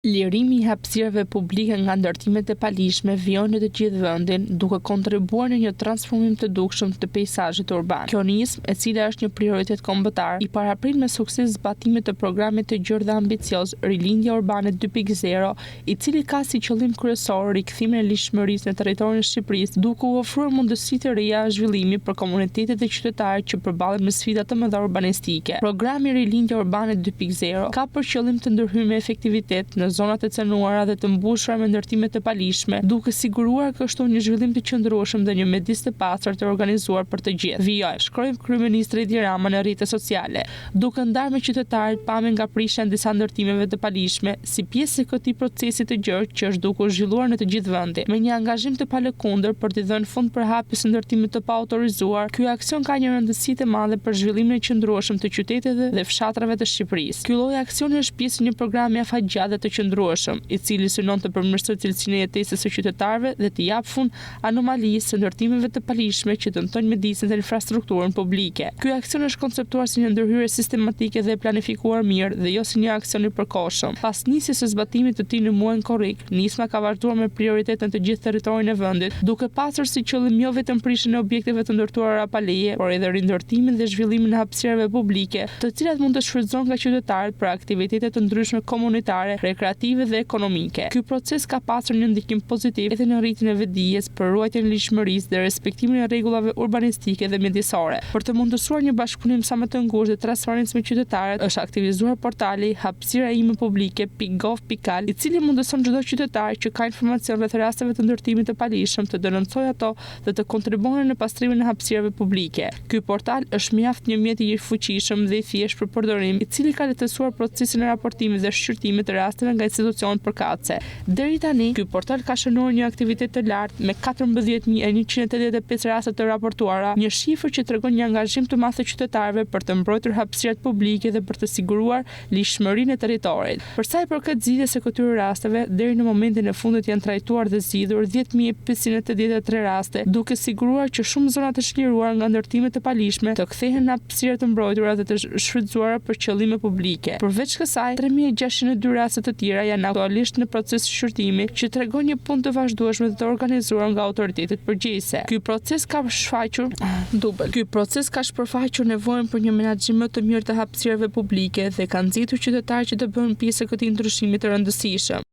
Lirimi I hapësirave publike nga ndërtimet e palishme vijojnë në të gjithë vendin, duke kontribuar në një transformim të dukshëm të peizazhit urban. Kjo nismë, e cila është një prioritet kombëtar, I paraprit me sukses zbatimin të programit të gjerë dhe ambicioz Rilindja Urbane 2.0, I cili ka si qëllim kryesor rikthimin e lishmërisë në territorin e Shqipërisë, duke u ofruar mundësi të reja zhvillimi për komunitetet dhe qytetarët që përballen me sfida të mëdha urbanistike. Programi Rilindja Urbane 2.0 ka për qëllim të ndërhyrë me efektivitet në zonat e cënuara dhe të mbushura me ndërtime të palishme, duke siguruar kështu një zhvillim të qëndrueshëm dhe një mjedis të pastër të organizuar për të gjithë. Vijoj, shkroi kryeministri Edi Rama në rrjetet sociale, duke ndarë me qytetarët pamjen nga prishja në disa ndërtimeve të palishme, si pjesë e këtij procesi të gjerë që është duke u zhvilluar në të gjithë vendin. Me një angazhim të palëkundër për t'i dhënë fund përhapjes së ndërtimeve të paautorizuar, ky aksion ka një rëndësi të madhe për zhvillimin e qëndrueshëm të qyteteve dhe fshatrave të Shqipërisë. Ky lloj aksioni është pjesë e një programi afatgjatë të qëndrueshëm, I cili synon të përmirësojë cilësinë e jetesës së qytetarëve dhe të jap fund anomalisë së ndërtimeve të palishme që dëmtojnë mjedisin dhe infrastrukturën publike. Ky aksion është konceptuar si një ndërhyrje sistematike dhe e planifikuar mirë dhe jo si një aksion I përkohshëm. Pas nisjes së zbatimit të tij në muajin korrik, nisma ka vazhduar me prioritet në të gjithë territorin e vendit, duke pasur si qëllim jo vetëm prishjen e objekteve të ndërtuara pa leje, por edhe rindërtimin dhe zhvillimin e hapësirave publike, të cilat mund të shfrytëzohen nga qytetarët për aktivitete të ndryshme komunitare, rekreative dhe ekonomike. Ky proces ka pasur një ndikim pozitiv edhe në rritjen e vetdijes, për ruajtjen e lishmërisë dhe respektimin e rregullave urbanistike dhe mjedisore. Për të mundësuar një bashkëpunim sa më të ngushtë dhe transparent me qytetarët, është aktivizuar portali Hapësira ime publike.gov.al, I cili mundëson çdo qytetar që ka informacion rreth rasteve të ndërtimit të palishëm të denoncojë ato dhe të kontribuojë në pastrimin e hapësirave publike. Ky portal është mjaft një mjet I fuqishëm dhe I thjeshtë për përdorim, I cili ka lehtësuar procesin e raportimit dhe shqyrtimit të rasteve nga institucionet përkatëse. Deri tani, ky portal ka shënuar një aktivitet të lartë me 14.185 raste të raportuara, një shifër që tregon një angazhim të madh të qytetarëve për të mbrojtur hapësirat publike dhe për të siguruar lishmërinë e territorit. Për sa I përket zgjidhjes së këtyre rasteve, deri në momentin e fundit janë trajtuar dhe zgjidhur 10.583 raste, duke siguruar që shumë zona të çliruara nga ndërtimet të palishme të kthehen në hapësira të mbrojtura dhe të shfrytëzuara për qëllime publike. Përveç kësaj, 3.602 raste të tjera janë aktualisht në proces shqyrtimi, që tregon një punë të vazhdueshme dhe të organizuar nga autoritetet përgjegjëse. Ky proces ka shpërfaqur nevojën për një menaxhim më të mirë të hapësirave publike dhe ka nxitur qytetarët që të bëhen pjesë e këtij ndryshimi të rëndësishëm.